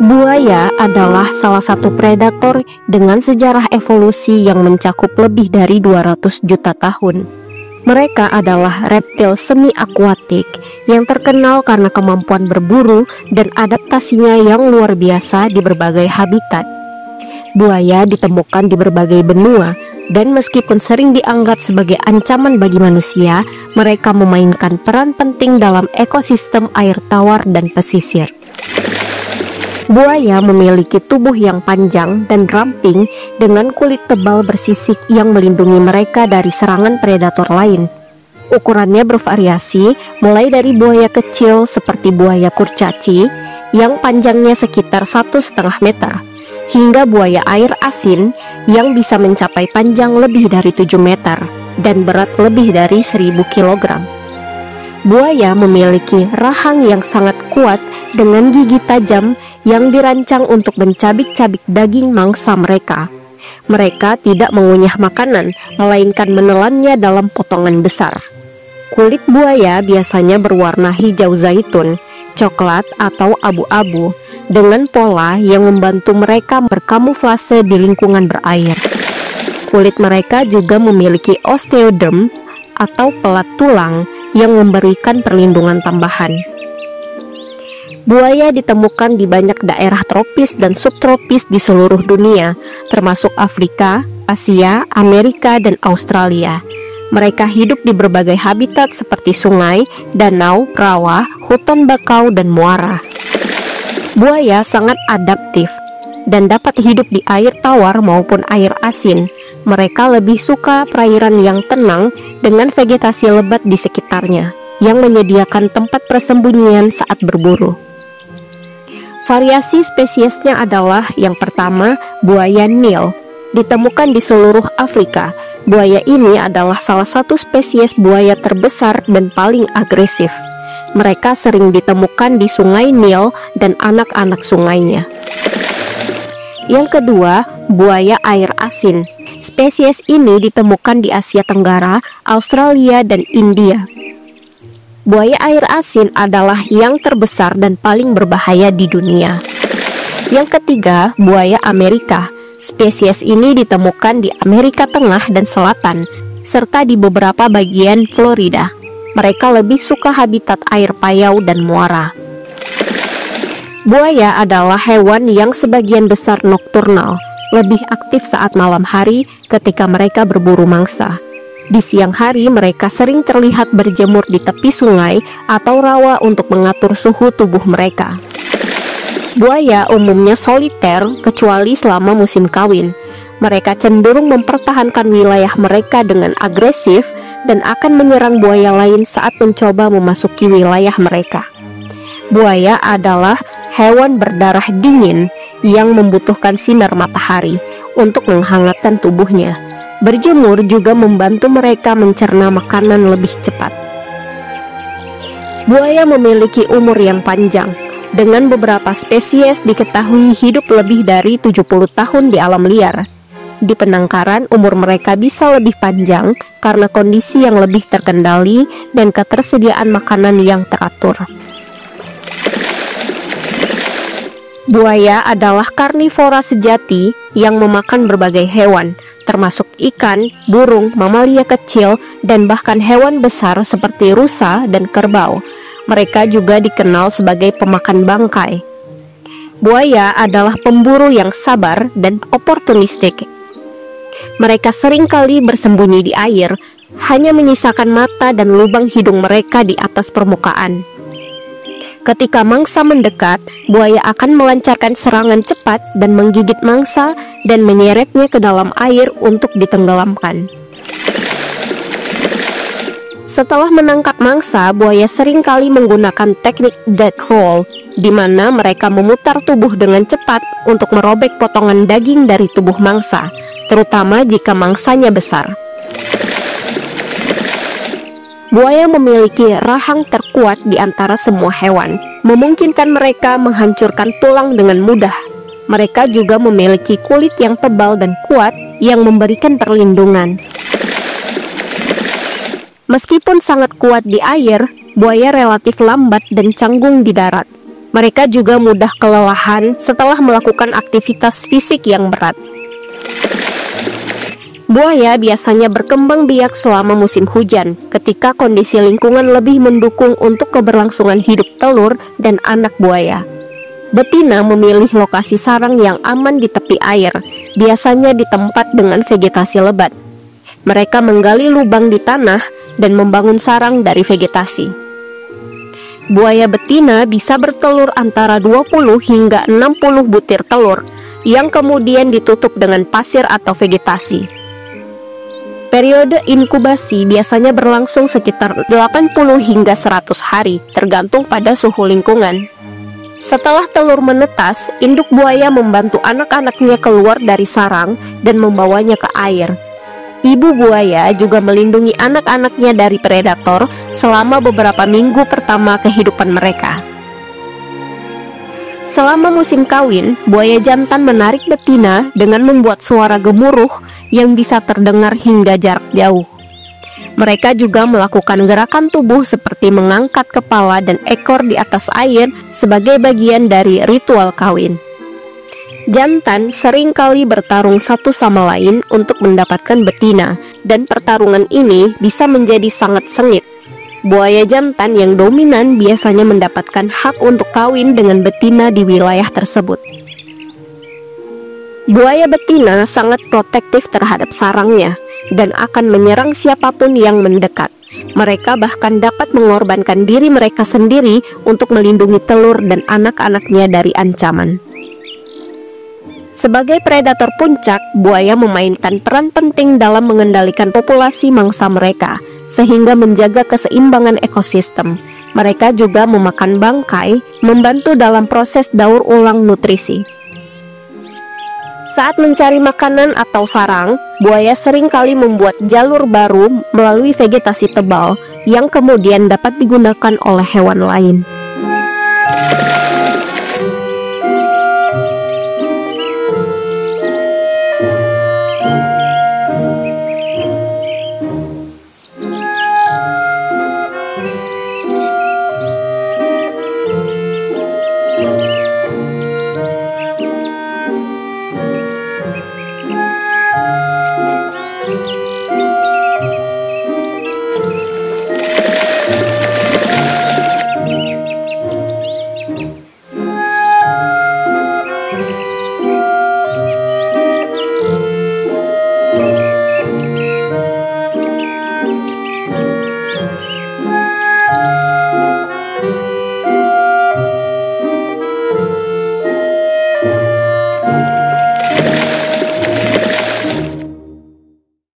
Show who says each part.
Speaker 1: Buaya adalah salah satu predator dengan sejarah evolusi yang mencakup lebih dari 200 juta tahun. Mereka adalah reptil semi-akuatik yang terkenal karena kemampuan berburu dan adaptasinya yang luar biasa di berbagai habitat. Buaya ditemukan di berbagai benua, dan meskipun sering dianggap sebagai ancaman bagi manusia, mereka memainkan peran penting dalam ekosistem air tawar dan pesisir. Buaya memiliki tubuh yang panjang dan ramping dengan kulit tebal bersisik yang melindungi mereka dari serangan predator lain. Ukurannya bervariasi, mulai dari buaya kecil seperti buaya kurcaci yang panjangnya sekitar 1,5 meter, hingga buaya air asin yang bisa mencapai panjang lebih dari 7 meter dan berat lebih dari 1.000 kg. Buaya memiliki rahang yang sangat kuat dengan gigi tajam yang dirancang untuk mencabik-cabik daging mangsa mereka. Mereka tidak mengunyah makanan, melainkan menelannya dalam potongan besar. Kulit buaya biasanya berwarna hijau zaitun, coklat atau abu-abu, dengan pola yang membantu mereka berkamuflase di lingkungan berair. Kulit mereka juga memiliki osteoderm atau pelat tulang yang memberikan perlindungan tambahan. Buaya ditemukan di banyak daerah tropis dan subtropis di seluruh dunia, termasuk Afrika, Asia, Amerika, dan Australia. Mereka hidup di berbagai habitat seperti sungai, danau, rawa, hutan bakau, dan muara. Buaya sangat adaptif dan dapat hidup di air tawar maupun air asin. Mereka lebih suka perairan yang tenang dengan vegetasi lebat di sekitarnya, yang menyediakan tempat persembunyian saat berburu. Variasi spesiesnya adalah yang pertama, buaya Nil. Ditemukan di seluruh Afrika, buaya ini adalah salah satu spesies buaya terbesar dan paling agresif. Mereka sering ditemukan di sungai Nil dan anak-anak sungainya. Yang kedua, buaya air asin. Spesies ini ditemukan di Asia Tenggara, Australia, dan India. Buaya air asin adalah yang terbesar dan paling berbahaya di dunia. Yang ketiga, buaya Amerika. Spesies ini ditemukan di Amerika Tengah dan Selatan, serta di beberapa bagian Florida. Mereka lebih suka habitat air payau dan muara. Buaya adalah hewan yang sebagian besar nokturnal, lebih aktif saat malam hari ketika mereka berburu mangsa. Di siang hari mereka sering terlihat berjemur di tepi sungai atau rawa untuk mengatur suhu tubuh mereka. Buaya umumnya soliter kecuali selama musim kawin. Mereka cenderung mempertahankan wilayah mereka dengan agresif dan akan menyerang buaya lain saat mencoba memasuki wilayah mereka. Buaya adalah hewan berdarah dingin yang membutuhkan sinar matahari untuk menghangatkan tubuhnya. Berjemur juga membantu mereka mencerna makanan lebih cepat. Buaya memiliki umur yang panjang. Dengan beberapa spesies diketahui hidup lebih dari 70 tahun di alam liar. Di penangkaran, umur mereka bisa lebih panjang karena kondisi yang lebih terkendali dan ketersediaan makanan yang teratur. Buaya adalah karnivora sejati yang memakan berbagai hewan, termasuk ikan, burung, mamalia kecil, dan bahkan hewan besar seperti rusa dan kerbau. Mereka juga dikenal sebagai pemakan bangkai. Buaya adalah pemburu yang sabar dan oportunistik. Mereka seringkali bersembunyi di air, hanya menyisakan mata dan lubang hidung mereka di atas permukaan. Ketika mangsa mendekat, buaya akan melancarkan serangan cepat dan menggigit mangsa dan menyeretnya ke dalam air untuk ditenggelamkan. Setelah menangkap mangsa, buaya seringkali menggunakan teknik death roll, di mana mereka memutar tubuh dengan cepat untuk merobek potongan daging dari tubuh mangsa, terutama jika mangsanya besar. Buaya memiliki rahang terkuat di antara semua hewan, memungkinkan mereka menghancurkan tulang dengan mudah. Mereka juga memiliki kulit yang tebal dan kuat yang memberikan perlindungan. Meskipun sangat kuat di air, buaya relatif lambat dan canggung di darat. Mereka juga mudah kelelahan setelah melakukan aktivitas fisik yang berat. Buaya biasanya berkembang biak selama musim hujan, ketika kondisi lingkungan lebih mendukung untuk keberlangsungan hidup telur dan anak buaya. Betina memilih lokasi sarang yang aman di tepi air, biasanya di tempat dengan vegetasi lebat. Mereka menggali lubang di tanah dan membangun sarang dari vegetasi. Buaya betina bisa bertelur antara 20 hingga 60 butir telur, yang kemudian ditutup dengan pasir atau vegetasi. Periode inkubasi biasanya berlangsung sekitar 80 hingga 100 hari, tergantung pada suhu lingkungan. Setelah telur menetas, induk buaya membantu anak-anaknya keluar dari sarang dan membawanya ke air. Ibu buaya juga melindungi anak-anaknya dari predator selama beberapa minggu pertama kehidupan mereka. Selama musim kawin, buaya jantan menarik betina dengan membuat suara gemuruh yang bisa terdengar hingga jarak jauh. Mereka juga melakukan gerakan tubuh seperti mengangkat kepala dan ekor di atas air sebagai bagian dari ritual kawin. Jantan seringkali bertarung satu sama lain untuk mendapatkan betina, dan pertarungan ini bisa menjadi sangat sengit. Buaya jantan yang dominan biasanya mendapatkan hak untuk kawin dengan betina di wilayah tersebut. Buaya betina sangat protektif terhadap sarangnya dan akan menyerang siapapun yang mendekat. Mereka bahkan dapat mengorbankan diri mereka sendiri untuk melindungi telur dan anak-anaknya dari ancaman. Sebagai predator puncak, buaya memainkan peran penting dalam mengendalikan populasi mangsa mereka, sehingga menjaga keseimbangan ekosistem. Mereka juga memakan bangkai, membantu dalam proses daur ulang nutrisi. Saat mencari makanan atau sarang, buaya seringkali membuat jalur baru melalui vegetasi tebal yang kemudian dapat digunakan oleh hewan lain.